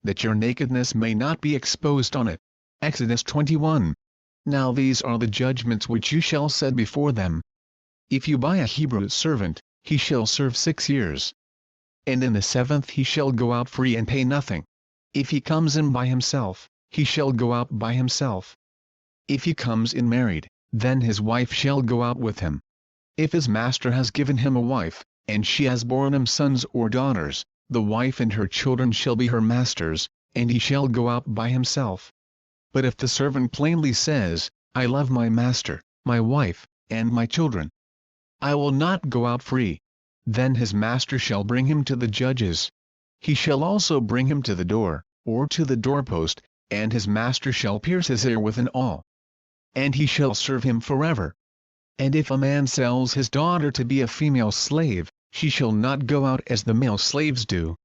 that your nakedness may not be exposed on it. Exodus 21. Now these are the judgments which you shall set before them. If you buy a Hebrew servant, he shall serve 6 years. And in the 7th he shall go out free and pay nothing. If he comes in by himself, he shall go out by himself. If he comes in married, then his wife shall go out with him. If his master has given him a wife, and she has borne him sons or daughters, the wife and her children shall be her master's, and he shall go out by himself. But if the servant plainly says, I love my master, my wife, and my children, I will not go out free, then his master shall bring him to the judges. He shall also bring him to the door, or to the doorpost, and his master shall pierce his ear with an awl. And he shall serve him forever. And if a man sells his daughter to be a female slave, she shall not go out as the male slaves do.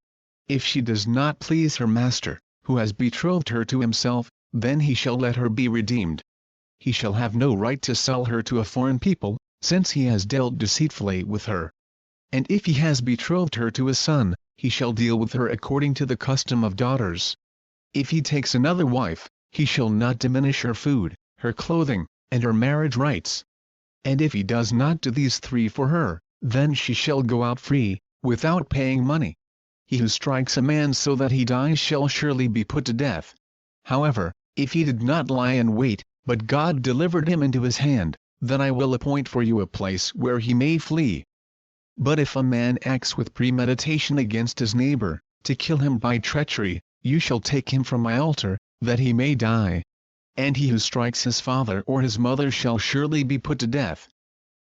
If she does not please her master, who has betrothed her to himself, then he shall let her be redeemed. He shall have no right to sell her to a foreign people, since he has dealt deceitfully with her. And if he has betrothed her to a son, he shall deal with her according to the custom of daughters. If he takes another wife, he shall not diminish her food, her clothing, and her marriage rights. And if he does not do these 3 for her, then she shall go out free, without paying money. He who strikes a man so that he dies shall surely be put to death. However, if he did not lie in wait, but God delivered him into his hand, then I will appoint for you a place where he may flee. But if a man acts with premeditation against his neighbor, to kill him by treachery, you shall take him from my altar, that he may die. And he who strikes his father or his mother shall surely be put to death.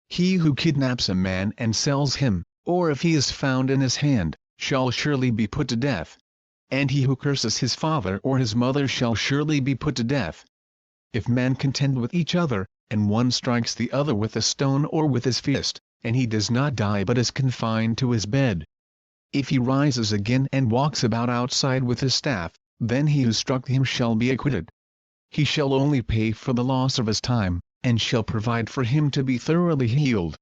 He who kidnaps a man and sells him, or if he is found in his hand, shall surely be put to death. And he who curses his father or his mother shall surely be put to death. If men contend with each other, and one strikes the other with a stone or with his fist, and he does not die but is confined to his bed, if he rises again and walks about outside with his staff, then he who struck him shall be acquitted. He shall only pay for the loss of his time, and shall provide for him to be thoroughly healed.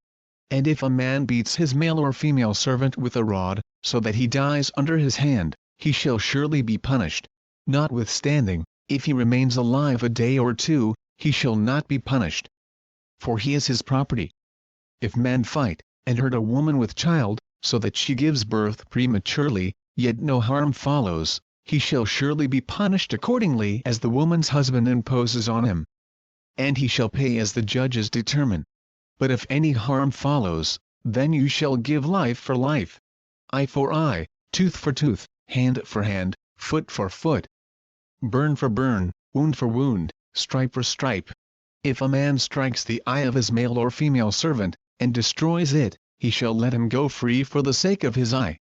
And if a man beats his male or female servant with a rod, so that he dies under his hand, he shall surely be punished. Notwithstanding, if he remains alive a day or 2, he shall not be punished. For he is his property. If men fight, and hurt a woman with child, so that she gives birth prematurely, yet no harm follows, he shall surely be punished accordingly as the woman's husband imposes on him. And he shall pay as the judges determine. But if any harm follows, then you shall give life for life, eye for eye, tooth for tooth, hand for hand, foot for foot, burn for burn, wound for wound, stripe for stripe. If a man strikes the eye of his male or female servant, and destroys it, he shall let him go free for the sake of his eye.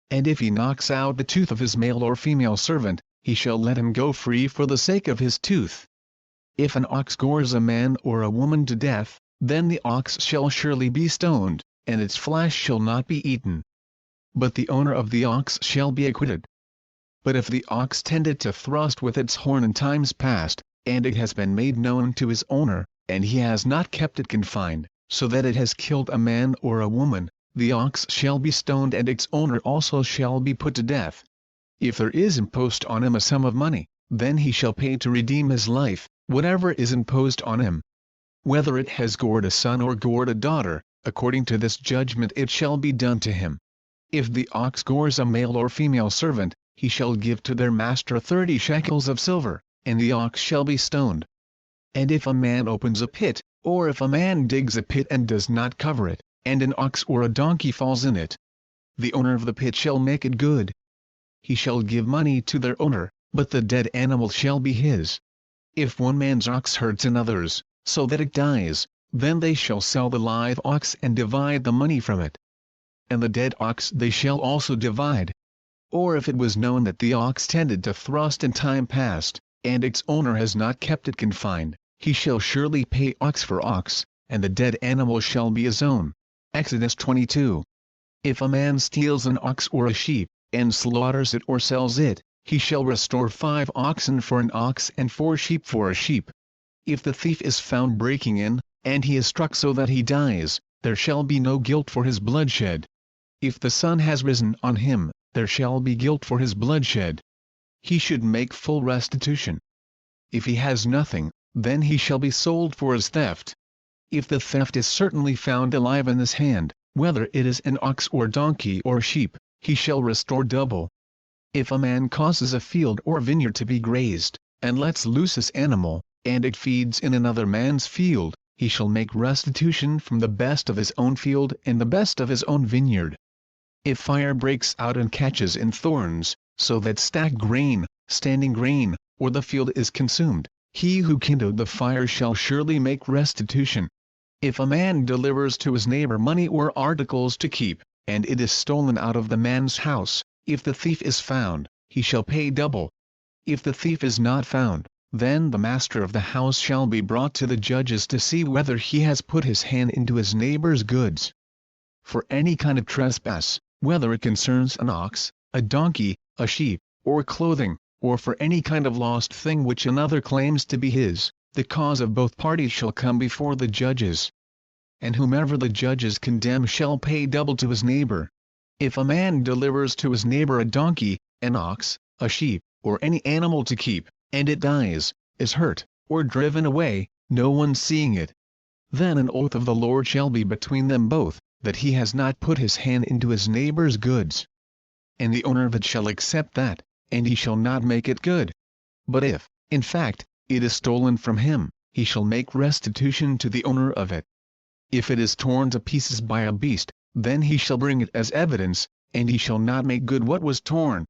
And if he knocks out the tooth of his male or female servant, he shall let him go free for the sake of his tooth. If an ox gores a man or a woman to death, then the ox shall surely be stoned, and its flesh shall not be eaten. But the owner of the ox shall be acquitted. But if the ox tended to thrust with its horn in times past, and it has been made known to his owner, and he has not kept it confined, so that it has killed a man or a woman, the ox shall be stoned and its owner also shall be put to death. If there is imposed on him a sum of money, then he shall pay to redeem his life, whatever is imposed on him. Whether it has gored a son or gored a daughter, according to this judgment it shall be done to him. If the ox gores a male or female servant, he shall give to their master 30 shekels of silver, and the ox shall be stoned. And if a man opens a pit, or if a man digs a pit and does not cover it, and an ox or a donkey falls in it, the owner of the pit shall make it good. He shall give money to their owner, but the dead animal shall be his. If one man's ox hurts another's, so that it dies, then they shall sell the live ox and divide the money from it. And the dead ox they shall also divide. Or if it was known that the ox tended to thrust in time past, and its owner has not kept it confined, he shall surely pay ox for ox, and the dead animal shall be his own. Exodus 22. If a man steals an ox or a sheep, and slaughters it or sells it, he shall restore 5 oxen for an ox and 4 sheep for a sheep. If the thief is found breaking in, and he is struck so that he dies, there shall be no guilt for his bloodshed. If the sun has risen on him, there shall be guilt for his bloodshed. he should make full restitution. If he has nothing, then he shall be sold for his theft. If the theft is certainly found alive in his hand, whether it is an ox or donkey or sheep, he shall restore double. If a man causes a field or vineyard to be grazed, and lets loose his animal, and it feeds in another man's field, he shall make restitution from the best of his own field and the best of his own vineyard. If fire breaks out and catches in thorns, so that stacked grain, standing grain, or the field is consumed, he who kindled the fire shall surely make restitution. If a man delivers to his neighbor money or articles to keep, and it is stolen out of the man's house, if the thief is found, he shall pay double. If the thief is not found, then the master of the house shall be brought to the judges to see whether he has put his hand into his neighbor's goods. For any kind of trespass, whether it concerns an ox, a donkey, a sheep, or clothing, or for any kind of lost thing which another claims to be his, the cause of both parties shall come before the judges. And whomever the judges condemn shall pay double to his neighbor. If a man delivers to his neighbor a donkey, an ox, a sheep, or any animal to keep, and it dies, is hurt, or driven away, no one seeing it, then an oath of the Lord shall be between them both, that he has not put his hand into his neighbor's goods. And the owner of it shall accept that, and he shall not make it good. But if, in fact, it is stolen from him, he shall make restitution to the owner of it. If it is torn to pieces by a beast, then he shall bring it as evidence, and he shall not make good what was torn.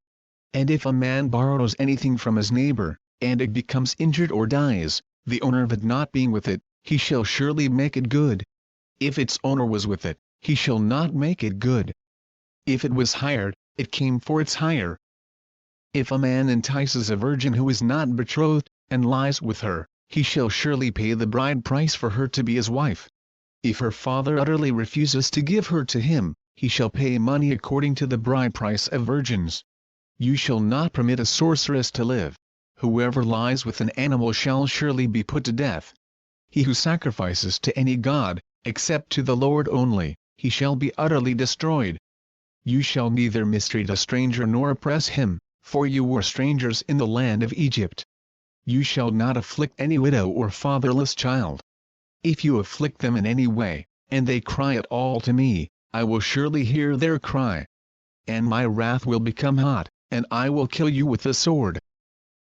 And if a man borrows anything from his neighbor, and it becomes injured or dies, the owner of it not being with it, he shall surely make it good. If its owner was with it, he shall not make it good. If it was hired, it came for its hire. If a man entices a virgin who is not betrothed, and lies with her, he shall surely pay the bride price for her to be his wife. If her father utterly refuses to give her to him, he shall pay money according to the bride price of virgins. You shall not permit a sorceress to live. Whoever lies with an animal shall surely be put to death. He who sacrifices to any god, except to the Lord only, he shall be utterly destroyed. You shall neither mistreat a stranger nor oppress him, for you were strangers in the land of Egypt. You shall not afflict any widow or fatherless child. If you afflict them in any way, and they cry at all to me, I will surely hear their cry. And my wrath will become hot, and I will kill you with the sword.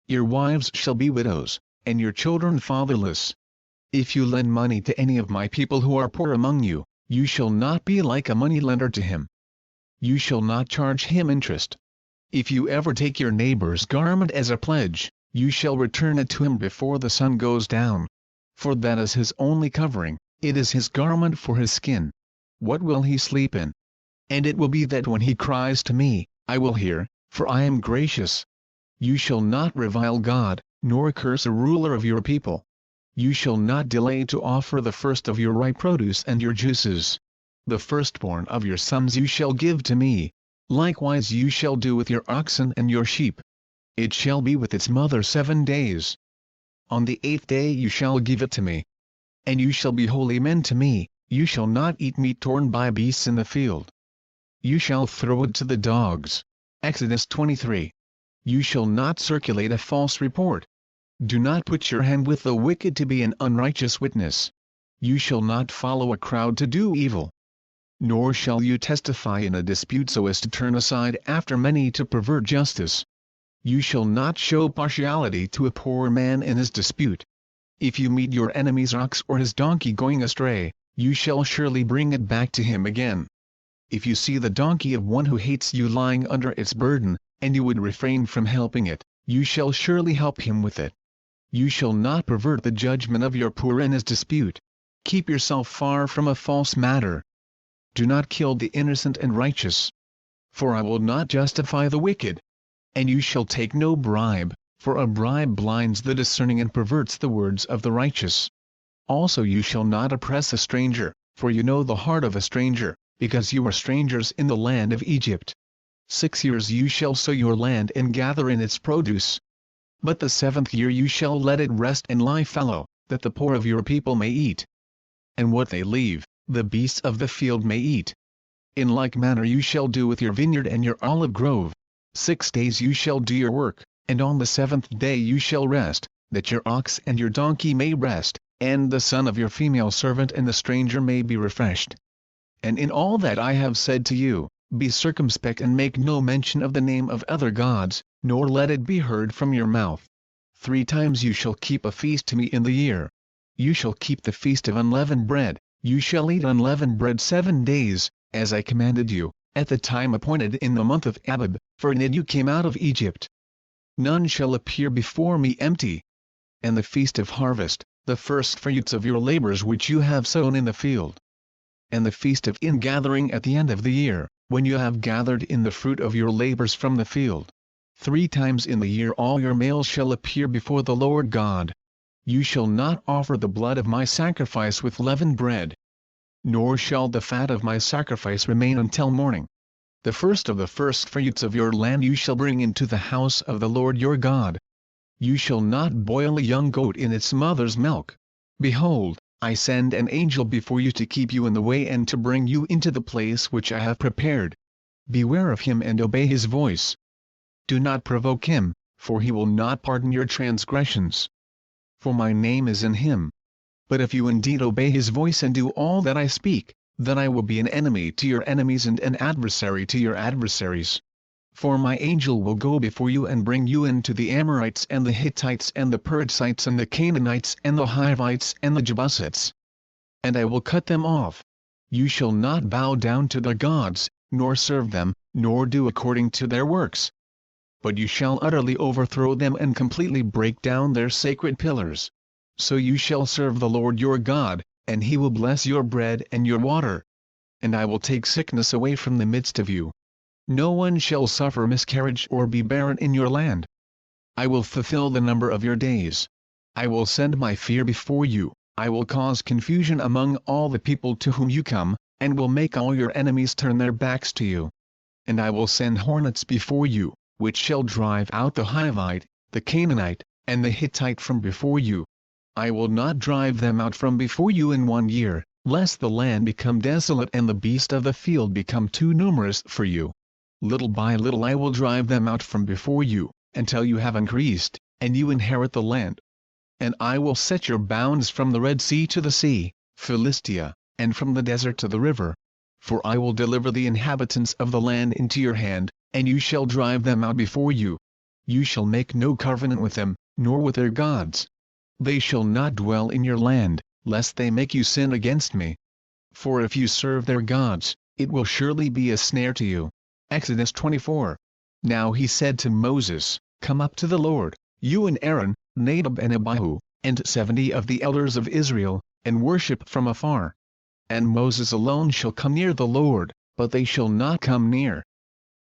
Your wives shall be widows, and your children fatherless. If you lend money to any of my people who are poor among you, you shall not be like a moneylender to him. You shall not charge him interest. If you ever take your neighbor's garment as a pledge, you shall return it to him before the sun goes down. For that is his only covering, it is his garment for his skin. What will he sleep in? And it will be that when he cries to me, I will hear, for I am gracious. You shall not revile God, nor curse a ruler of your people. You shall not delay to offer the first of your ripe produce and your juices. The firstborn of your sons you shall give to me. Likewise you shall do with your oxen and your sheep. It shall be with its mother 7 days. On the 8th day you shall give it to me. And you shall be holy men to me, you shall not eat meat torn by beasts in the field. You shall throw it to the dogs. Exodus 23. You shall not circulate a false report. Do not put your hand with the wicked to be an unrighteous witness. You shall not follow a crowd to do evil. Nor shall you testify in a dispute so as to turn aside after many to pervert justice. You shall not show partiality to a poor man in his dispute. If you meet your enemy's ox or his donkey going astray, you shall surely bring it back to him again. If you see the donkey of one who hates you lying under its burden, and you would refrain from helping it, you shall surely help him with it. You shall not pervert the judgment of your poor in his dispute. Keep yourself far from a false matter. Do not kill the innocent and righteous. For I will not justify the wicked. And you shall take no bribe, for a bribe blinds the discerning and perverts the words of the righteous. Also you shall not oppress a stranger, for you know the heart of a stranger, because you are strangers in the land of Egypt. 6 years you shall sow your land and gather in its produce. But the 7th year you shall let it rest and lie fallow, that the poor of your people may eat. And what they leave, the beasts of the field may eat. In like manner you shall do with your vineyard and your olive grove. 6 days you shall do your work, And on the 7th day you shall rest, that your ox and your donkey may rest, and the son of your female servant and the stranger may be refreshed. And in all that I have said to you, be circumspect and make no mention of the name of other gods, nor let it be heard from your mouth. 3 times you shall keep a feast to me in the year. You shall keep the feast of unleavened bread, you shall eat unleavened bread 7 days, as I commanded you, at the time appointed in the month of Abib, for in it you came out of Egypt. None shall appear before me empty. And the feast of harvest, the first fruits of your labors which you have sown in the field. And the feast of ingathering at the end of the year, when you have gathered in the fruit of your labors from the field. 3 times in the year all your males shall appear before the Lord God. You shall not offer the blood of my sacrifice with leavened bread. Nor shall the fat of my sacrifice remain until morning. The first of the first fruits of your land you shall bring into the house of the Lord your God. You shall not boil a young goat in its mother's milk. Behold, I send an angel before you to keep you in the way and to bring you into the place which I have prepared. Beware of him and obey his voice. Do not provoke him, for he will not pardon your transgressions. For my name is in him. But if you indeed obey his voice and do all that I speak, then I will be an enemy to your enemies and an adversary to your adversaries. For my angel will go before you and bring you into the Amorites and the Hittites and the Perizzites and the Canaanites and the Hivites and the Jebusites. And I will cut them off. You shall not bow down to their gods, nor serve them, nor do according to their works. But you shall utterly overthrow them and completely break down their sacred pillars. So you shall serve the Lord your God, and he will bless your bread and your water. And I will take sickness away from the midst of you. No one shall suffer miscarriage or be barren in your land. I will fulfill the number of your days. I will send my fear before you, I will cause confusion among all the people to whom you come, and will make all your enemies turn their backs to you. And I will send hornets before you, which shall drive out the Hivite, the Canaanite, and the Hittite from before you. I will not drive them out from before you in 1 year, lest the land become desolate and the beasts of the field become too numerous for you. Little by little I will drive them out from before you, until you have increased, and you inherit the land. And I will set your bounds from the Red Sea to the sea, Philistia, and from the desert to the river. For I will deliver the inhabitants of the land into your hand, and you shall drive them out before you. You shall make no covenant with them, nor with their gods. They shall not dwell in your land, lest they make you sin against me. For if you serve their gods, it will surely be a snare to you. Exodus 24. Now he said to Moses, Come up to the Lord, you and Aaron, Nadab and Abihu, and 70 of the elders of Israel, and worship from afar. And Moses alone shall come near the Lord, but they shall not come near.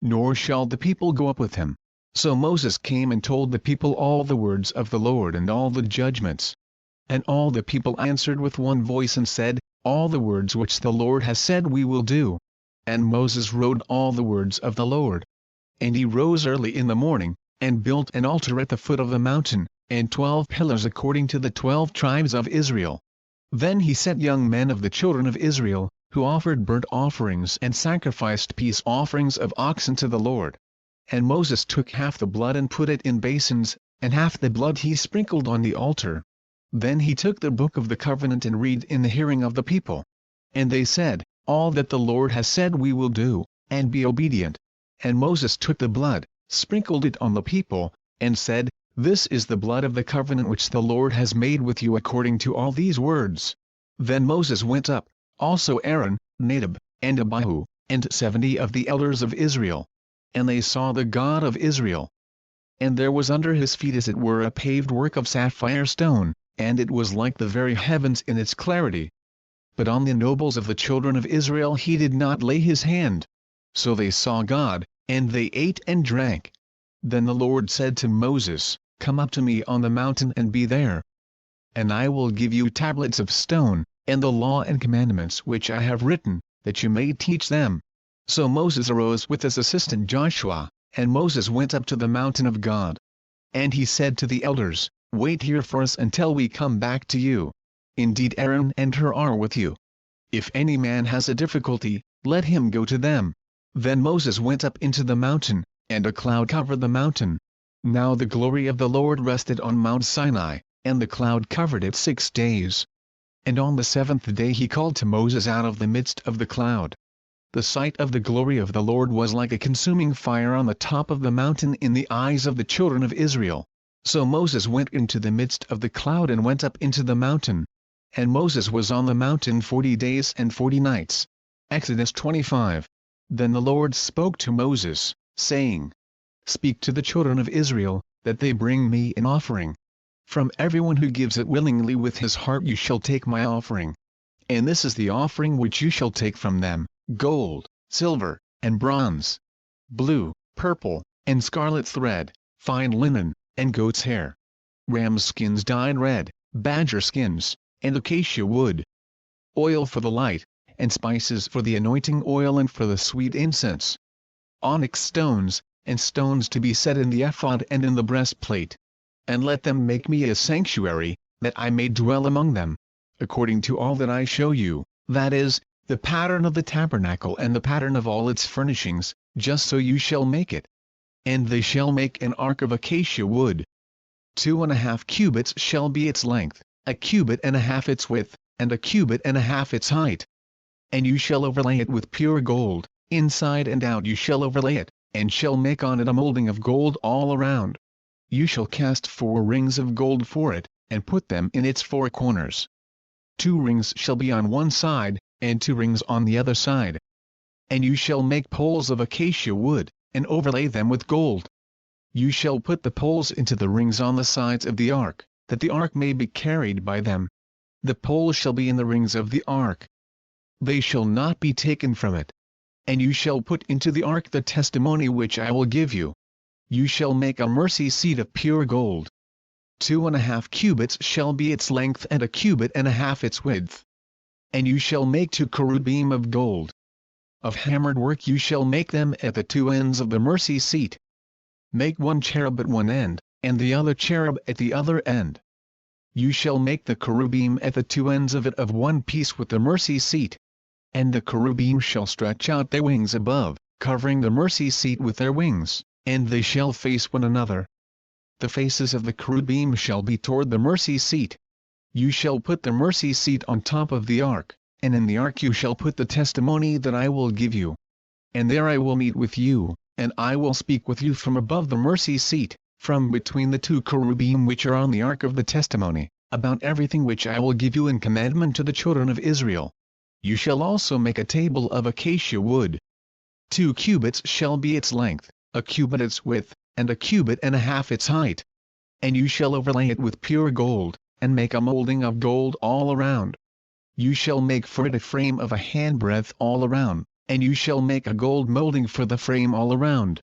Nor shall the people go up with him. So Moses came and told the people all the words of the Lord and all the judgments. And all the people answered with one voice and said, All the words which the Lord has said we will do. And Moses wrote all the words of the Lord. And he rose early in the morning, and built an altar at the foot of the mountain, and 12 pillars according to the 12 tribes of Israel. Then he set young men of the children of Israel, who offered burnt offerings and sacrificed peace offerings of oxen to the Lord. And Moses took half the blood and put it in basins, and half the blood he sprinkled on the altar. Then he took the book of the covenant and read in the hearing of the people. And they said, All that the Lord has said we will do, and be obedient. And Moses took the blood, sprinkled it on the people, and said, This is the blood of the covenant which the Lord has made with you according to all these words. Then Moses went up, also Aaron, Nadab, and Abihu, and 70 of the elders of Israel. And they saw the God of Israel. And there was under his feet as it were a paved work of sapphire stone, and it was like the very heavens in its clarity. But on the nobles of the children of Israel he did not lay his hand. So they saw God, and they ate and drank. Then the Lord said to Moses, Come up to me on the mountain and be there. And I will give you tablets of stone, and the law and commandments which I have written, that you may teach them. So Moses arose with his assistant Joshua, and Moses went up to the mountain of God. And he said to the elders, Wait here for us until we come back to you. Indeed Aaron and Hur are with you. If any man has a difficulty, let him go to them. Then Moses went up into the mountain, and a cloud covered the mountain. Now the glory of the Lord rested on Mount Sinai, and the cloud covered it 6 days. And on the 7th day he called to Moses out of the midst of the cloud. The sight of the glory of the Lord was like a consuming fire on the top of the mountain in the eyes of the children of Israel. So Moses went into the midst of the cloud and went up into the mountain. And Moses was on the mountain 40 days and 40 nights. Exodus 25. Then the Lord spoke to Moses, saying, Speak to the children of Israel, that they bring me an offering. From everyone who gives it willingly with his heart you shall take my offering. And this is the offering which you shall take from them: gold, silver, and bronze, blue, purple, and scarlet thread, fine linen, and goat's hair, ram skins dyed red, badger skins, and acacia wood, oil for the light, and spices for the anointing oil and for the sweet incense, onyx stones, and stones to be set in the ephod and in the breastplate. And let them make me a sanctuary, that I may dwell among them, according to all that I show you, that is, the pattern of the tabernacle and the pattern of all its furnishings, just so you shall make it. And they shall make an ark of acacia wood. 2½ cubits shall be its length, 1 cubit and a half its width, and 1 cubit and a half its height. And you shall overlay it with pure gold, inside and out you shall overlay it, and shall make on it a molding of gold all around. You shall cast 4 rings of gold for it, and put them in its 4 corners. 2 rings shall be on one side, and 2 rings on the other side. And you shall make poles of acacia wood, and overlay them with gold. You shall put the poles into the rings on the sides of the ark, that the ark may be carried by them. The poles shall be in the rings of the ark. They shall not be taken from it. And you shall put into the ark the testimony which I will give you. You shall make a mercy seat of pure gold. 2½ cubits shall be its length and 1 cubit and a half its width. And you shall make 2 cherubim of gold. Of hammered work you shall make them at the 2 ends of the mercy seat. Make 1 cherub at one end, and the other cherub at the other end. You shall make the cherubim at the 2 ends of it of one piece with the mercy seat. And the cherubim shall stretch out their wings above, covering the mercy seat with their wings, and they shall face one another. The faces of the cherubim shall be toward the mercy seat. You shall put the mercy seat on top of the ark, and in the ark you shall put the testimony that I will give you. And there I will meet with you, and I will speak with you from above the mercy seat, from between the 2 cherubim which are on the ark of the testimony, about everything which I will give you in commandment to the children of Israel. You shall also make a table of acacia wood. 2 cubits shall be its length, 1 cubit its width, and 1 cubit and a half its height. And you shall overlay it with pure gold, and make a molding of gold all around. You shall make for it a frame of a handbreadth all around, and you shall make a gold molding for the frame all around.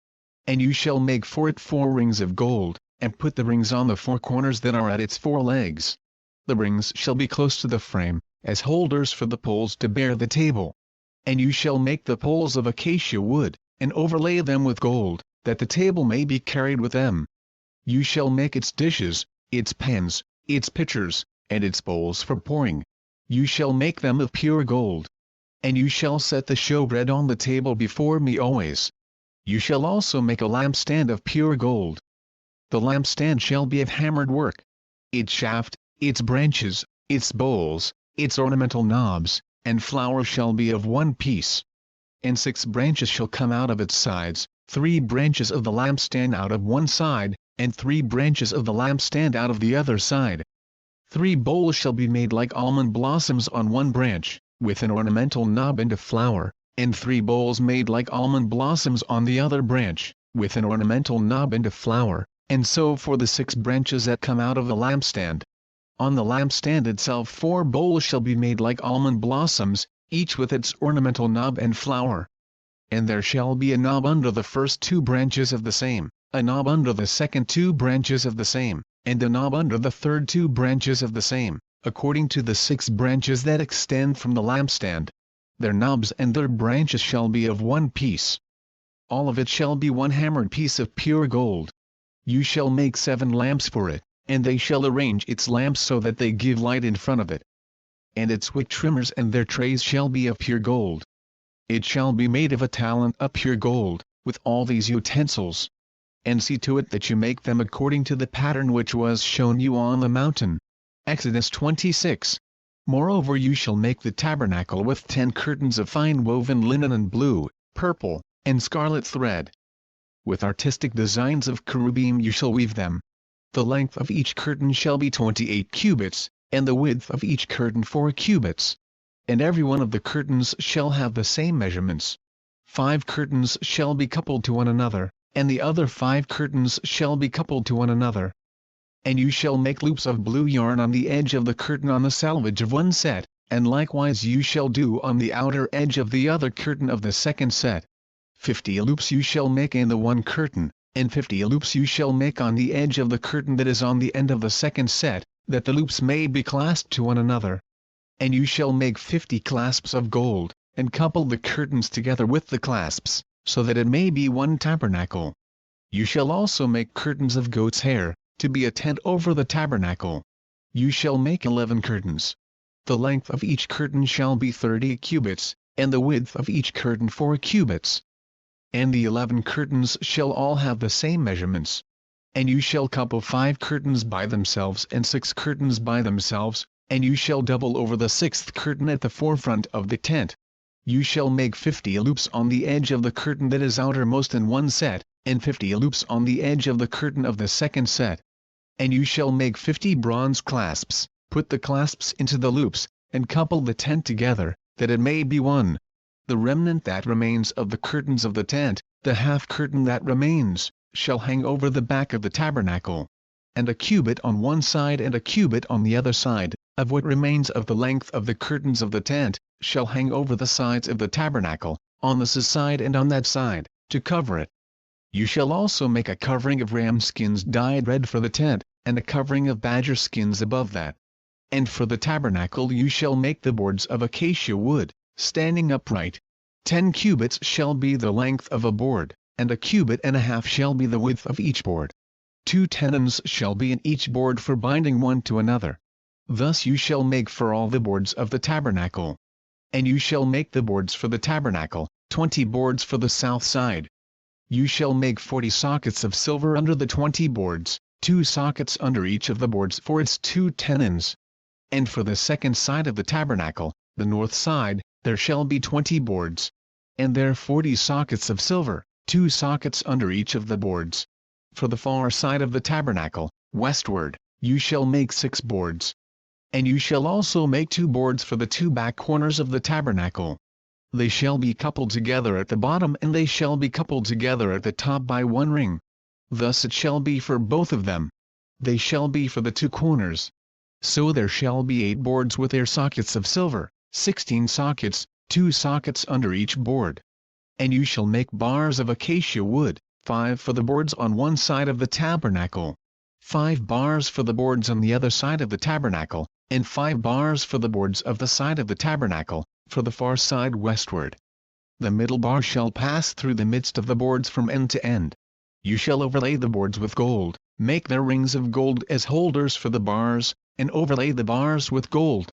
And you shall make for it 4 rings of gold, and put the rings on the 4 corners that are at its 4 legs. The rings shall be close to the frame, as holders for the poles to bear the table. And you shall make the poles of acacia wood, and overlay them with gold, that the table may be carried with them. You shall make its dishes, its pans, its pitchers, and its bowls for pouring. You shall make them of pure gold. And you shall set the showbread on the table before me always. You shall also make a lampstand of pure gold. The lampstand shall be of hammered work. Its shaft, its branches, its bowls, its ornamental knobs, and flower shall be of one piece. And 6 branches shall come out of its sides, 3 branches of the lampstand out of one side, and 3 branches of the lampstand out of the other side. 3 bowls shall be made like almond blossoms on one branch, with an ornamental knob and a flower, and 3 bowls made like almond blossoms on the other branch, with an ornamental knob and a flower, and so for the 6 branches that come out of the lampstand. On the lampstand itself 4 bowls shall be made like almond blossoms, each with its ornamental knob and flower. And there shall be a knob under the first 2 branches of the same, a knob under the second 2 branches of the same, and a knob under the third 2 branches of the same, according to the 6 branches that extend from the lampstand. Their knobs and their branches shall be of one piece. All of it shall be one hammered piece of pure gold. You shall make 7 lamps for it, and they shall arrange its lamps so that they give light in front of it. And its wick trimmers and their trays shall be of pure gold. It shall be made of a talent of pure gold, with all these utensils. and see to it that you make them according to the pattern which was shown you on the mountain. Exodus 26. Moreover you shall make the tabernacle with 10 curtains of fine woven linen and blue, purple, and scarlet thread. With artistic designs of cherubim you shall weave them. The length of each curtain shall be 28 cubits, and the width of each curtain 4 cubits. And every one of the curtains shall have the same measurements. 5 curtains shall be coupled to one another, and the other 5 curtains shall be coupled to one another. And you shall make loops of blue yarn on the edge of the curtain on the selvage of one set, and likewise you shall do on the outer edge of the other curtain of the second set. 50 loops you shall make in the one curtain, and 50 loops you shall make on the edge of the curtain that is on the end of the second set, that the loops may be clasped to one another. And you shall make 50 clasps of gold, and couple the curtains together with the clasps, so that it may be one tabernacle. You shall also make curtains of goat's hair, to be a tent over the tabernacle. You shall make 11 curtains. The length of each curtain shall be 30 cubits, and the width of each curtain 4 cubits. And the 11 curtains shall all have the same measurements. And you shall couple 5 curtains by themselves and 6 curtains by themselves, and you shall double over the 6th curtain at the forefront of the tent. You shall make 50 loops on the edge of the curtain that is outermost in one set, and 50 loops on the edge of the curtain of the second set. And you shall make 50 bronze clasps, put the clasps into the loops, and couple the tent together, that it may be one. The remnant that remains of the curtains of the tent, the half curtain that remains, shall hang over the back of the tabernacle. And a cubit on one side and a cubit on the other side, of what remains of the length of the curtains of the tent, shall hang over the sides of the tabernacle, on this side and on that side, to cover it. You shall also make a covering of ram skins dyed red for the tent, and a covering of badger skins above that. And for the tabernacle you shall make the boards of acacia wood, standing upright. 10 cubits shall be the length of a board, and a cubit and a half shall be the width of each board. 2 tenons shall be in each board for binding one to another. Thus you shall make for all the boards of the tabernacle. And you shall make the boards for the tabernacle, 20 boards for the south side. You shall make 40 sockets of silver under the 20 boards, 2 sockets under each of the boards for its 2 tenons. And for the second side of the tabernacle, the north side, there shall be 20 boards. And there 40 sockets of silver, 2 sockets under each of the boards. For the far side of the tabernacle, westward, you shall make 6 boards. And you shall also make 2 boards for the 2 back corners of the tabernacle. They shall be coupled together at the bottom and they shall be coupled together at the top by 1 ring. Thus it shall be for both of them. They shall be for the 2 corners. So there shall be 8 boards with their sockets of silver, 16 sockets, 2 sockets under each board. And you shall make bars of acacia wood, 5 for the boards on one side of the tabernacle, 5 bars for the boards on the other side of the tabernacle, and 5 bars for the boards of the side of the tabernacle, for the far side westward. The middle bar shall pass through the midst of the boards from end to end. You shall overlay the boards with gold, make their rings of gold as holders for the bars, and overlay the bars with gold.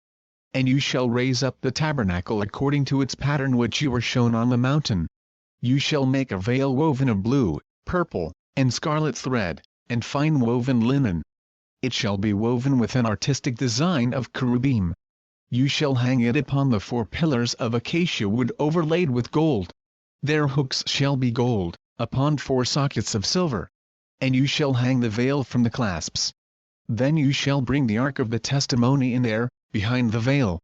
And you shall raise up the tabernacle according to its pattern which you were shown on the mountain. You shall make a veil woven of blue, purple, and scarlet thread, and fine woven linen. It shall be woven with an artistic design of cherubim. You shall hang it upon the 4 pillars of acacia wood overlaid with gold. Their hooks shall be gold, upon 4 sockets of silver. And you shall hang the veil from the clasps. Then you shall bring the ark of the testimony in there, behind the veil.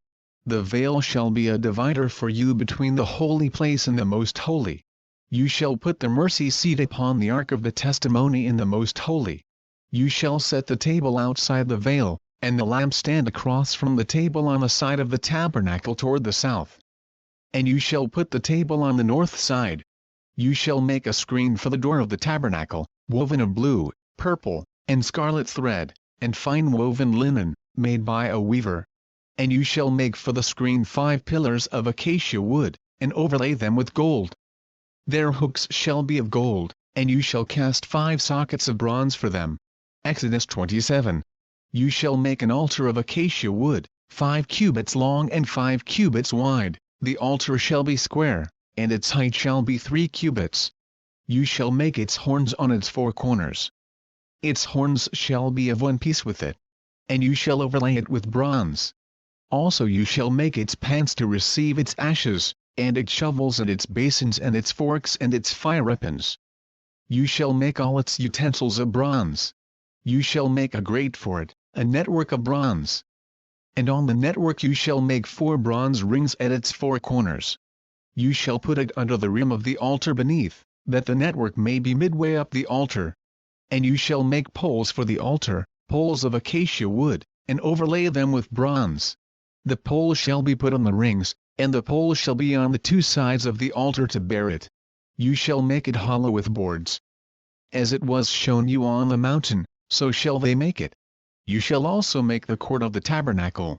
The veil shall be a divider for you between the holy place and the most holy. You shall put the mercy seat upon the ark of the testimony in the most holy. You shall set the table outside the veil, and the lampstand across from the table on the side of the tabernacle toward the south. And you shall put the table on the north side. You shall make a screen for the door of the tabernacle, woven of blue, purple, and scarlet thread, and fine woven linen, made by a weaver. And you shall make for the screen 5 pillars of acacia wood, and overlay them with gold. Their hooks shall be of gold, and you shall cast 5 sockets of bronze for them. Exodus 27. You shall make an altar of acacia wood, 5 cubits long and 5 cubits wide. The altar shall be square, and its height shall be 3 cubits. You shall make its horns on its four corners. Its horns shall be of one piece with it. And you shall overlay it with bronze. Also you shall make its pans to receive its ashes, and its shovels and its basins and its forks and its fire weapons. You shall make all its utensils of bronze. You shall make a grate for it, a network of bronze. And on the network you shall make 4 bronze rings at its 4 corners. You shall put it under the rim of the altar beneath, that the network may be midway up the altar. And you shall make poles for the altar, poles of acacia wood, and overlay them with bronze. The poles shall be put on the rings, and the poles shall be on the 2 sides of the altar to bear it. You shall make it hollow with boards. As it was shown you on the mountain, so shall they make it. You shall also make the court of the tabernacle.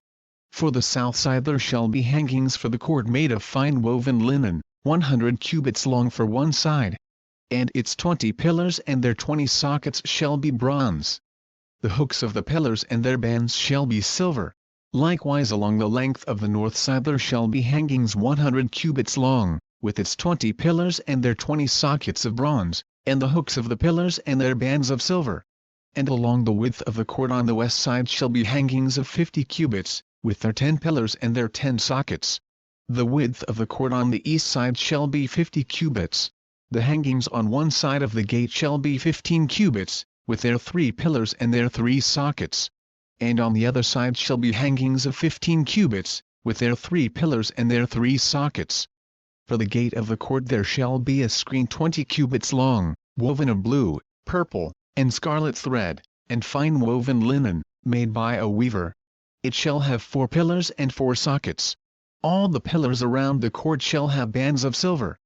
For the south side there shall be hangings for the court made of fine woven linen, 100 cubits long for one side. And its 20 pillars and their 20 sockets shall be bronze. The hooks of the pillars and their bands shall be silver. Likewise along the length of the north side there shall be hangings 100 cubits long, with its 20 pillars and their 20 sockets of bronze, and the hooks of the pillars and their bands of silver. And along the width of the court on the west side shall be hangings of 50 cubits, with their 10 pillars and their 10 sockets. The width of the court on the east side shall be 50 cubits. The hangings on one side of the gate shall be 15 cubits, with their 3 pillars and their 3 sockets. And on the other side shall be hangings of 15 cubits, with their 3 pillars and their 3 sockets. For the gate of the court there shall be a screen 20 cubits long, woven of blue, purple, and scarlet thread, and fine woven linen, made by a weaver. It shall have 4 pillars and 4 sockets. All the pillars around the court shall have bands of silver.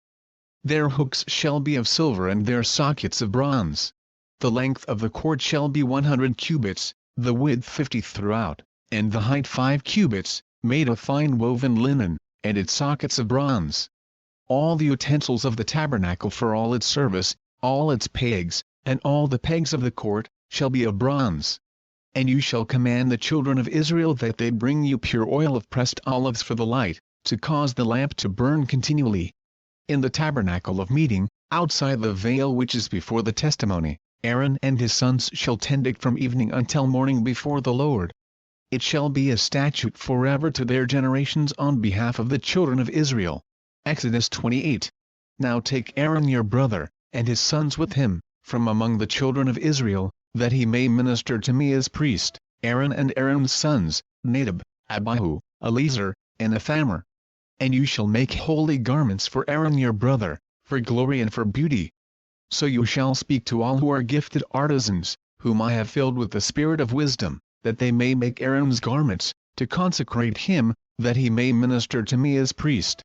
Their hooks shall be of silver and their sockets of bronze. The length of the court shall be 100 cubits, the width 50 throughout, and the height 5 cubits, made of fine woven linen, and its sockets of bronze. All the utensils of the tabernacle for all its service, all its pegs, and all the pegs of the court, shall be of bronze. And you shall command the children of Israel that they bring you pure oil of pressed olives for the light, to cause the lamp to burn continually. In the tabernacle of meeting, outside the veil which is before the testimony, Aaron and his sons shall tend it from evening until morning before the Lord. It shall be a statute forever to their generations on behalf of the children of Israel. Exodus 28. Now take Aaron your brother, and his sons with him, from among the children of Israel, that he may minister to me as priest, Aaron and Aaron's sons, Nadab, Abihu, Eleazar, and Ithamar. And you shall make holy garments for Aaron your brother, for glory and for beauty. So you shall speak to all who are gifted artisans, whom I have filled with the spirit of wisdom, that they may make Aaron's garments, to consecrate him, that he may minister to me as priest.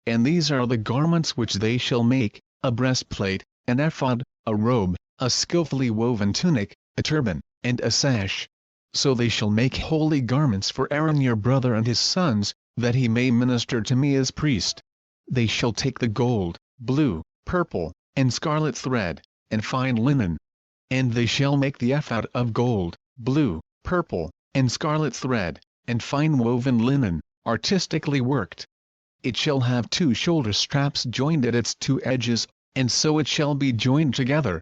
And these are the garments which they shall make: a breastplate, an ephod, a robe, a skillfully woven tunic, a turban, and a sash. So they shall make holy garments for Aaron your brother and his sons, that he may minister to me as priest. They shall take the gold, blue, purple, and scarlet thread, and fine linen. And they shall make the ephod of gold, blue, purple, and scarlet thread, and fine woven linen, artistically worked. It shall have 2 shoulder straps joined at its 2 edges, and so it shall be joined together.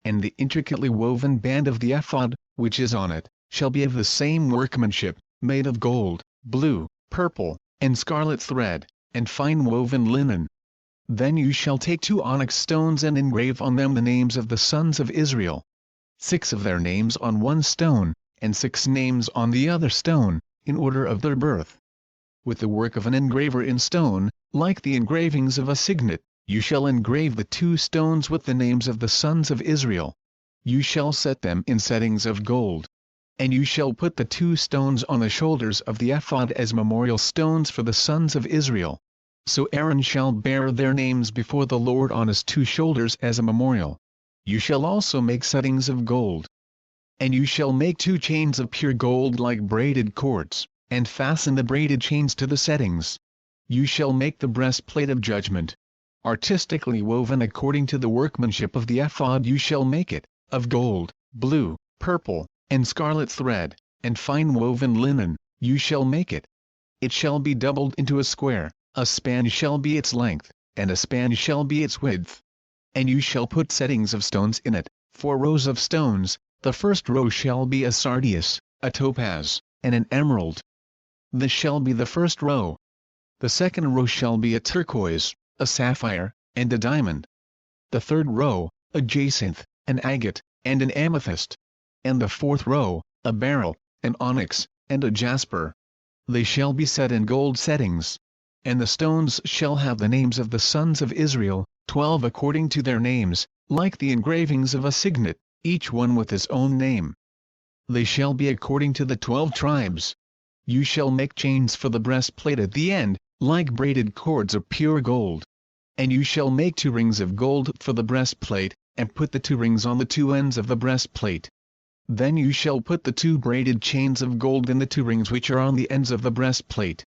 And the intricately woven band of the ephod, which is on it, shall be of the same workmanship, made of gold, blue, purple, and scarlet thread, and fine woven linen. Then you shall take 2 onyx stones and engrave on them the names of the sons of Israel. 6 of their names on one stone, and 6 names on the other stone, in order of their birth. With the work of an engraver in stone, like the engravings of a signet, you shall engrave the 2 stones with the names of the sons of Israel. You shall set them in settings of gold. And you shall put the 2 stones on the shoulders of the ephod as memorial stones for the sons of Israel. So Aaron shall bear their names before the Lord on his 2 shoulders as a memorial. You shall also make settings of gold. And you shall make 2 chains of pure gold like braided cords, and fasten the braided chains to the settings. You shall make the breastplate of judgment. Artistically woven according to the workmanship of the ephod you shall make it, of gold, blue, purple, and scarlet thread, and fine woven linen, you shall make it. It shall be doubled into a square, a span shall be its length, and a span shall be its width. And you shall put settings of stones in it, 4 rows of stones. The first row shall be a sardius, a topaz, and an emerald. This shall be the first row. The second row shall be a turquoise, a sapphire, and a diamond. The third row, a jacinth, an agate, and an amethyst. And the fourth row, a beryl, an onyx, and a jasper. They shall be set in gold settings. And the stones shall have the names of the sons of Israel, 12 according to their names, like the engravings of a signet, each one with his own name. They shall be according to the 12 tribes. You shall make chains for the breastplate at the end, like braided cords of pure gold. And you shall make 2 rings of gold for the breastplate, and put the 2 rings on the 2 ends of the breastplate. Then you shall put the 2 braided chains of gold in the 2 rings which are on the ends of the breastplate.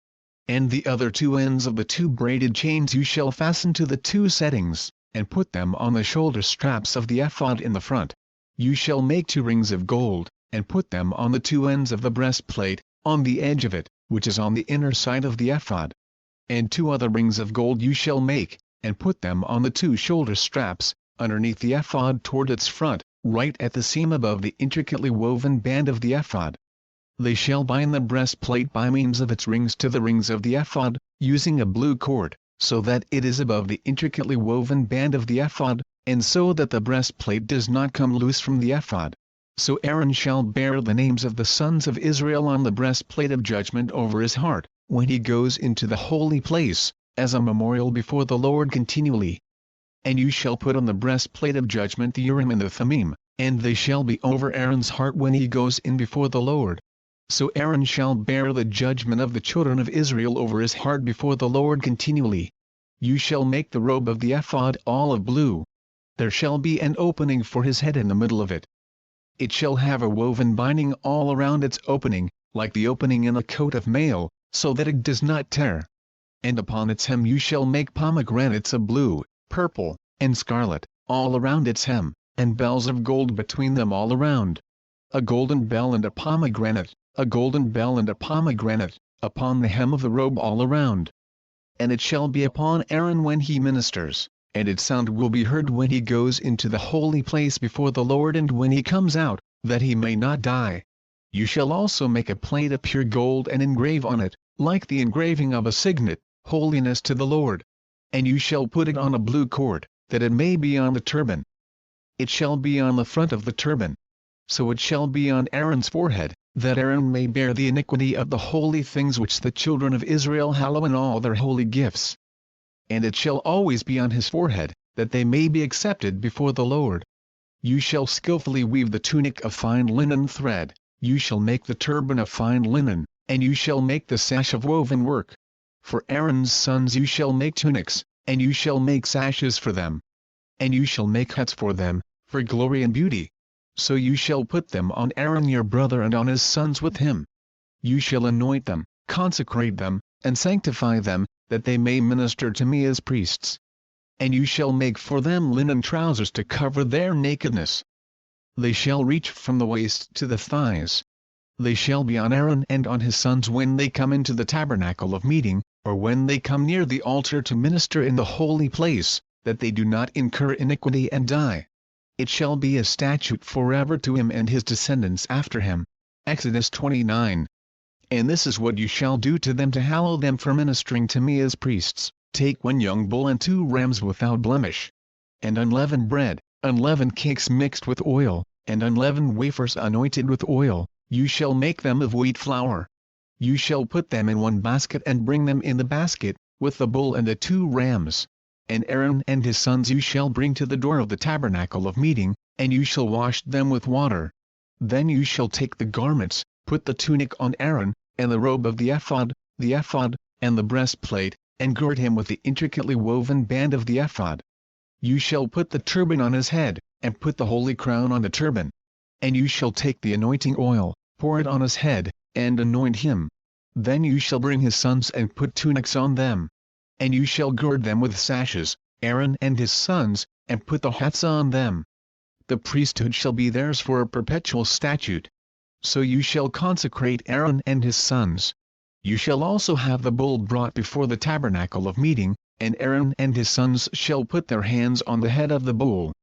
And the other 2 ends of the 2 braided chains you shall fasten to the 2 settings, and put them on the shoulder straps of the ephod in the front. You shall make 2 rings of gold, and put them on the 2 ends of the breastplate, on the edge of it, which is on the inner side of the ephod. And 2 other rings of gold you shall make, and put them on the 2 shoulder straps, underneath the ephod toward its front, right at the seam above the intricately woven band of the ephod. They shall bind the breastplate by means of its rings to the rings of the ephod, using a blue cord, so that it is above the intricately woven band of the ephod, and so that the breastplate does not come loose from the ephod. So Aaron shall bear the names of the sons of Israel on the breastplate of judgment over his heart, when he goes into the holy place, as a memorial before the Lord continually. And you shall put on the breastplate of judgment the Urim and the Thummim, and they shall be over Aaron's heart when he goes in before the Lord. So Aaron shall bear the judgment of the children of Israel over his heart before the Lord continually. You shall make the robe of the ephod olive blue. There shall be an opening for his head in the middle of it. It shall have a woven binding all around its opening, like the opening in a coat of mail, so that it does not tear. And upon its hem you shall make pomegranates of blue, purple, and scarlet, all around its hem, and bells of gold between them all around. A golden bell and a pomegranate, a golden bell and a pomegranate, upon the hem of the robe all around. And it shall be upon Aaron when he ministers, and its sound will be heard when he goes into the holy place before the Lord and when he comes out, that he may not die. You shall also make a plate of pure gold and engrave on it, like the engraving of a signet, holiness to the Lord. And you shall put it on a blue cord, that it may be on the turban. It shall be on the front of the turban. So it shall be on Aaron's forehead, that Aaron may bear the iniquity of the holy things which the children of Israel hallow in all their holy gifts. And it shall always be on his forehead, that they may be accepted before the Lord. You shall skillfully weave the tunic of fine linen thread, you shall make the turban of fine linen, and you shall make the sash of woven work. For Aaron's sons you shall make tunics, and you shall make sashes for them. And you shall make hats for them, for glory and beauty. So you shall put them on Aaron your brother and on his sons with him. You shall anoint them, consecrate them, and sanctify them, that they may minister to me as priests. And you shall make for them linen trousers to cover their nakedness. They shall reach from the waist to the thighs. They shall be on Aaron and on his sons when they come into the tabernacle of meeting, or when they come near the altar to minister in the holy place, that they do not incur iniquity and die. It shall be a statute forever to him and his descendants after him. Exodus 29. And this is what you shall do to them to hallow them for ministering to me as priests: take 1 young bull and 2 rams without blemish. And unleavened bread, unleavened cakes mixed with oil, and unleavened wafers anointed with oil, you shall make them of wheat flour. You shall put them in 1 basket and bring them in the basket, with the bull and the 2 rams. And Aaron and his sons you shall bring to the door of the tabernacle of meeting, and you shall wash them with water. Then you shall take the garments, put the tunic on Aaron, and the robe of the ephod, and the breastplate, and gird him with the intricately woven band of the ephod. You shall put the turban on his head, and put the holy crown on the turban. And you shall take the anointing oil, pour it on his head, and anoint him. Then you shall bring his sons and put tunics on them. And you shall gird them with sashes, Aaron and his sons, and put the hats on them. The priesthood shall be theirs for a perpetual statute. So you shall consecrate Aaron and his sons. You shall also have the bull brought before the tabernacle of meeting, and Aaron and his sons shall put their hands on the head of the bull.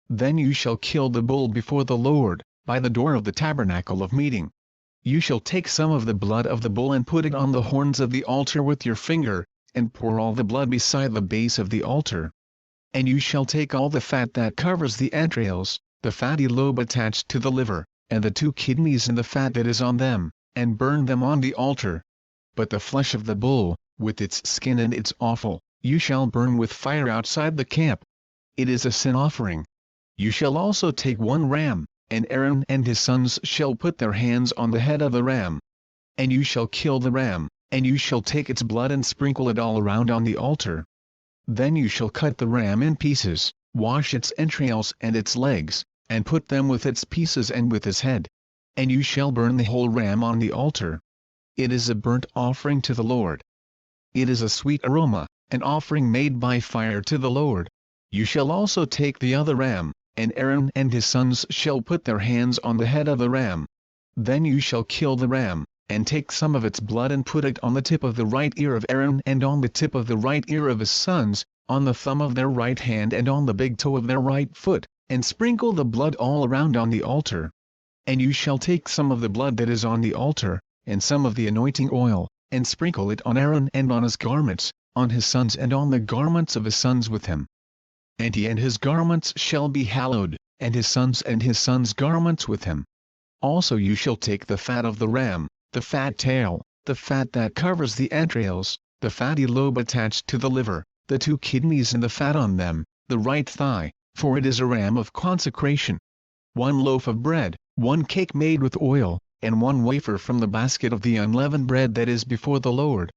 Then you shall kill the bull before the Lord, by the door of the tabernacle of meeting. You shall take some of the blood of the bull and put it on the horns of the altar with your finger, and pour all the blood beside the base of the altar. And you shall take all the fat that covers the entrails, the fatty lobe attached to the liver, and the 2 kidneys and the fat that is on them, and burn them on the altar. But the flesh of the bull, with its skin and its offal, you shall burn with fire outside the camp. It is a sin offering. You shall also take 1 ram, and Aaron and his sons shall put their hands on the head of the ram. And you shall kill the ram, and you shall take its blood and sprinkle it all around on the altar. Then you shall cut the ram in pieces, wash its entrails and its legs, and put them with its pieces and with its head. And you shall burn the whole ram on the altar. It is a burnt offering to the Lord. It is a sweet aroma, an offering made by fire to the Lord. You shall also take the other ram, and Aaron and his sons shall put their hands on the head of the ram. Then you shall kill the ram, and take some of its blood and put it on the tip of the right ear of Aaron and on the tip of the right ear of his sons, on the thumb of their right hand and on the big toe of their right foot, and sprinkle the blood all around on the altar. And you shall take some of the blood that is on the altar, and some of the anointing oil, and sprinkle it on Aaron and on his garments, on his sons and on the garments of his sons with him. And he and his garments shall be hallowed, and his sons' garments with him. Also you shall take the fat of the ram, the fat tail, the fat that covers the entrails, the fatty lobe attached to the liver, the 2 kidneys and the fat on them, the right thigh, for it is a ram of consecration. 1 loaf of bread, 1 cake made with oil, and 1 wafer from the basket of the unleavened bread that is before the Lord.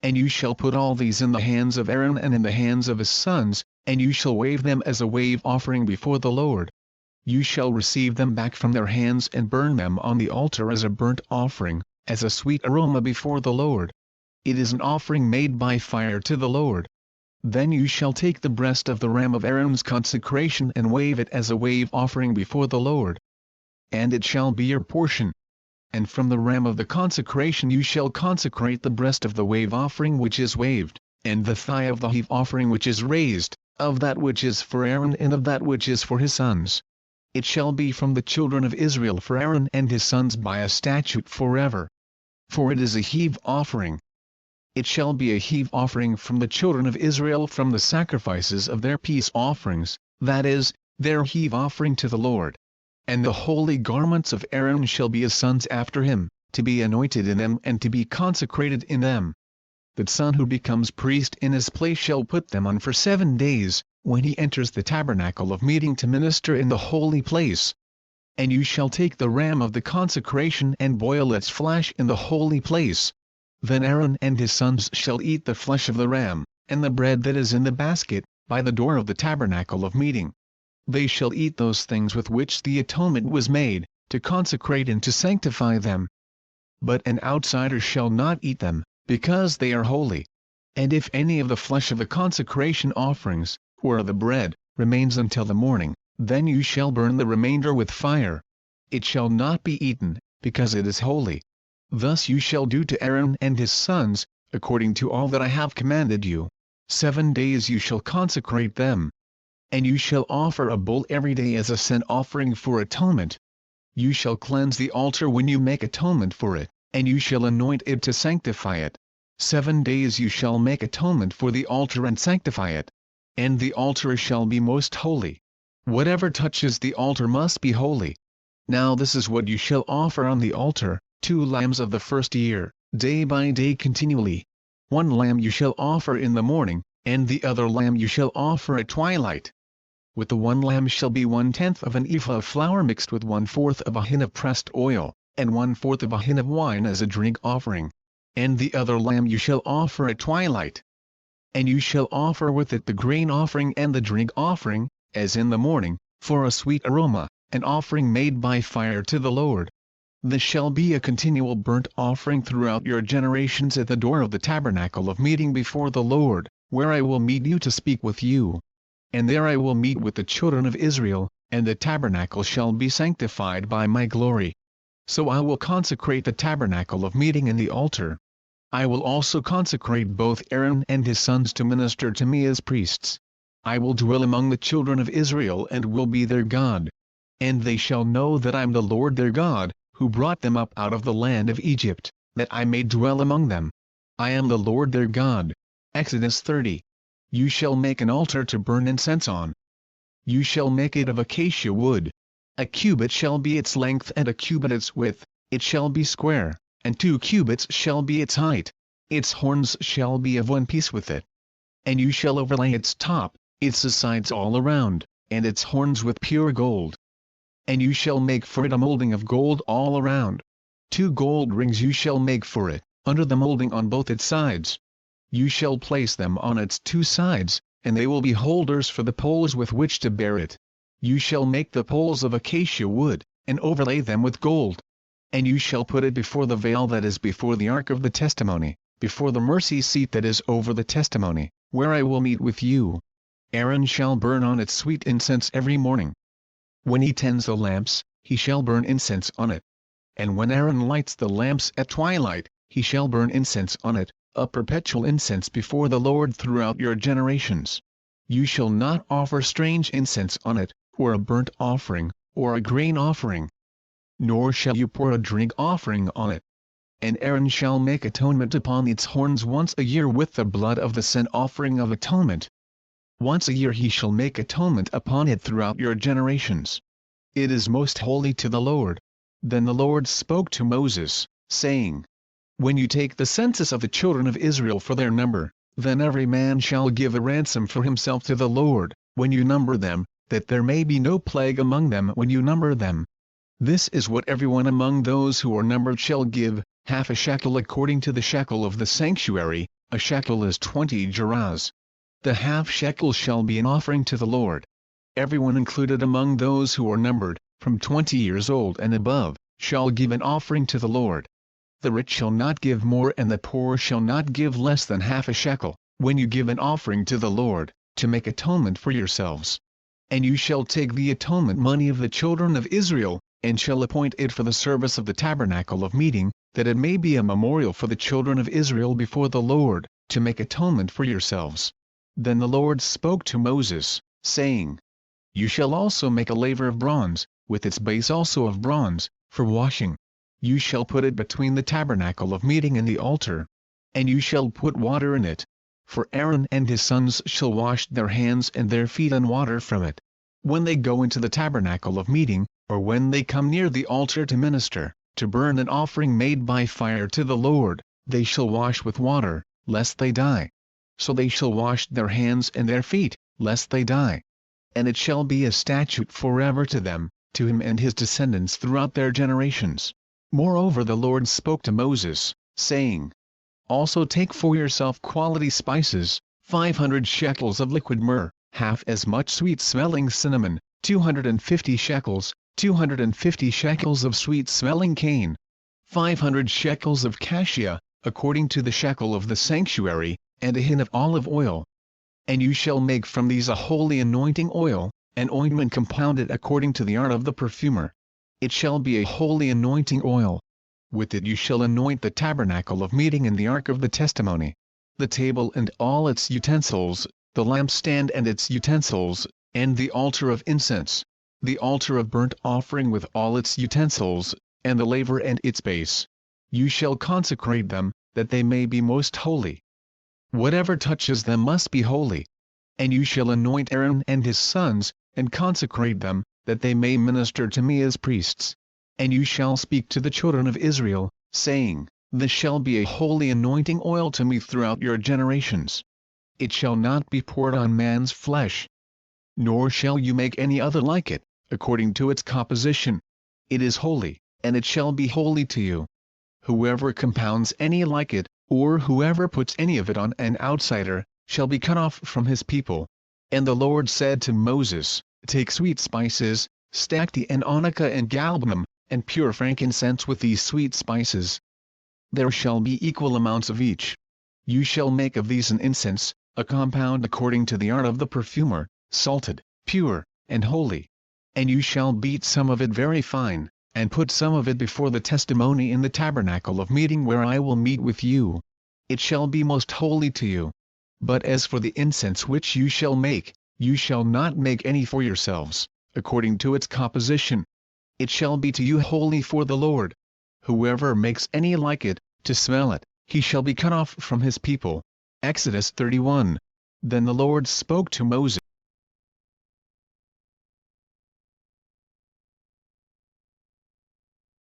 And you shall put all these in the hands of Aaron and in the hands of his sons, and you shall wave them as a wave offering before the Lord. You shall receive them back from their hands and burn them on the altar as a burnt offering, as a sweet aroma before the Lord. It is an offering made by fire to the Lord. Then you shall take the breast of the ram of Aaron's consecration and wave it as a wave offering before the Lord. And it shall be your portion. And from the ram of the consecration you shall consecrate the breast of the wave offering which is waved, and the thigh of the heave offering which is raised, of that which is for Aaron and of that which is for his sons. It shall be from the children of Israel for Aaron and his sons by a statute forever. For it is a heave offering. It shall be a heave offering from the children of Israel from the sacrifices of their peace offerings, that is, their heave offering to the Lord. And the holy garments of Aaron shall be his sons after him, to be anointed in them and to be consecrated in them. The son who becomes priest in his place shall put them on for 7 days, when he enters the tabernacle of meeting to minister in the holy place. And you shall take the ram of the consecration and boil its flesh in the holy place. Then Aaron and his sons shall eat the flesh of the ram, and the bread that is in the basket, by the door of the tabernacle of meeting. They shall eat those things with which the atonement was made, to consecrate and to sanctify them. But an outsider shall not eat them, because they are holy. And if any of the flesh of the consecration offerings, or the bread, remains until the morning, then you shall burn the remainder with fire. It shall not be eaten, because it is holy. Thus you shall do to Aaron and his sons, according to all that I have commanded you. 7 days you shall consecrate them. And you shall offer a bull every day as a sin offering for atonement. You shall cleanse the altar when you make atonement for it, and you shall anoint it to sanctify it. 7 days you shall make atonement for the altar and sanctify it. And the altar shall be most holy. Whatever touches the altar must be holy. Now this is what you shall offer on the altar: 2 lambs of the first year, day by day continually. 1 lamb you shall offer in the morning, and the other lamb you shall offer at twilight. With the 1 lamb shall be 1/10 of an ephah of flour mixed with 1/4 of a hin of pressed oil, and 1/4 of a hin of wine as a drink offering. And the other lamb you shall offer at twilight. And you shall offer with it the grain offering and the drink offering, as in the morning, for a sweet aroma, an offering made by fire to the Lord. This shall be a continual burnt offering throughout your generations at the door of the tabernacle of meeting before the Lord, where I will meet you to speak with you. And there I will meet with the children of Israel, and the tabernacle shall be sanctified by my glory. So I will consecrate the tabernacle of meeting and the altar. I will also consecrate both Aaron and his sons to minister to me as priests. I will dwell among the children of Israel and will be their God. And they shall know that I am the Lord their God, who brought them up out of the land of Egypt, that I may dwell among them. I am the Lord their God. Exodus 30. You shall make an altar to burn incense on. You shall make it of acacia wood. A cubit shall be its length and a cubit its width, it shall be square, and 2 cubits shall be its height. Its horns shall be of one piece with it. And you shall overlay its top, its sides all around, and its horns with pure gold. And you shall make for it a molding of gold all around. 2 gold rings you shall make for it, under the molding on both its sides. You shall place them on its 2 sides, and they will be holders for the poles with which to bear it. You shall make the poles of acacia wood, and overlay them with gold. And you shall put it before the veil that is before the ark of the testimony, before the mercy seat that is over the testimony, where I will meet with you. Aaron shall burn on it sweet incense every morning. When he tends the lamps, he shall burn incense on it. And when Aaron lights the lamps at twilight, he shall burn incense on it, a perpetual incense before the Lord throughout your generations. You shall not offer strange incense on it, or a burnt offering, or a grain offering. Nor shall you pour a drink offering on it. And Aaron shall make atonement upon its horns once a year with the blood of the sin offering of atonement. Once a year he shall make atonement upon it throughout your generations. It is most holy to the Lord. Then the Lord spoke to Moses, saying, When you take the census of the children of Israel for their number, then every man shall give a ransom for himself to the Lord, when you number them, that there may be no plague among them when you number them. This is what everyone among those who are numbered shall give, half a shekel according to the shekel of the sanctuary, a shekel is 20 gerahs. The half shekel shall be an offering to the Lord. Everyone included among those who are numbered, from 20 years old and above, shall give an offering to the Lord. The rich shall not give more and the poor shall not give less than half a shekel, when you give an offering to the Lord, to make atonement for yourselves. And you shall take the atonement money of the children of Israel, and shall appoint it for the service of the tabernacle of meeting, that it may be a memorial for the children of Israel before the Lord, to make atonement for yourselves. Then the Lord spoke to Moses, saying, You shall also make a laver of bronze, with its base also of bronze, for washing. You shall put it between the tabernacle of meeting and the altar. And you shall put water in it. For Aaron and his sons shall wash their hands and their feet in water from it. When they go into the tabernacle of meeting, or when they come near the altar to minister, to burn an offering made by fire to the Lord, they shall wash with water, lest they die. So they shall wash their hands and their feet, lest they die. And it shall be a statute forever to them, to him and his descendants throughout their generations. Moreover the Lord spoke to Moses, saying, Also take for yourself quality spices, 500 shekels of liquid myrrh, half as much sweet-smelling cinnamon, 250 shekels, 250 shekels of sweet-smelling cane, 500 shekels of cassia, according to the shekel of the sanctuary, and a hin of olive oil. And you shall make from these a holy anointing oil, an ointment compounded according to the art of the perfumer. It shall be a holy anointing oil. With it you shall anoint the tabernacle of meeting and the ark of the testimony, the table and all its utensils, the lampstand and its utensils, and the altar of incense, the altar of burnt offering with all its utensils, and the laver and its base. You shall consecrate them, that they may be most holy. Whatever touches them must be holy. And you shall anoint Aaron and his sons, and consecrate them, that they may minister to me as priests. And you shall speak to the children of Israel, saying, This shall be a holy anointing oil to me throughout your generations. It shall not be poured on man's flesh. Nor shall you make any other like it, according to its composition. It is holy, and it shall be holy to you. Whoever compounds any like it, or whoever puts any of it on an outsider, shall be cut off from his people. And the Lord said to Moses, Take sweet spices, stacte and onycha and galbanum, and pure frankincense with these sweet spices. There shall be equal amounts of each. You shall make of these an incense, a compound according to the art of the perfumer, salted, pure, and holy. And you shall beat some of it very fine, and put some of it before the testimony in the tabernacle of meeting where I will meet with you. it shall be most holy to you. But as for the incense which you shall make, you shall not make any for yourselves, according to its composition. It shall be to you holy for the Lord. Whoever makes any like it, to smell it, he shall be cut off from his people. Exodus 31. Then the Lord spoke to Moses.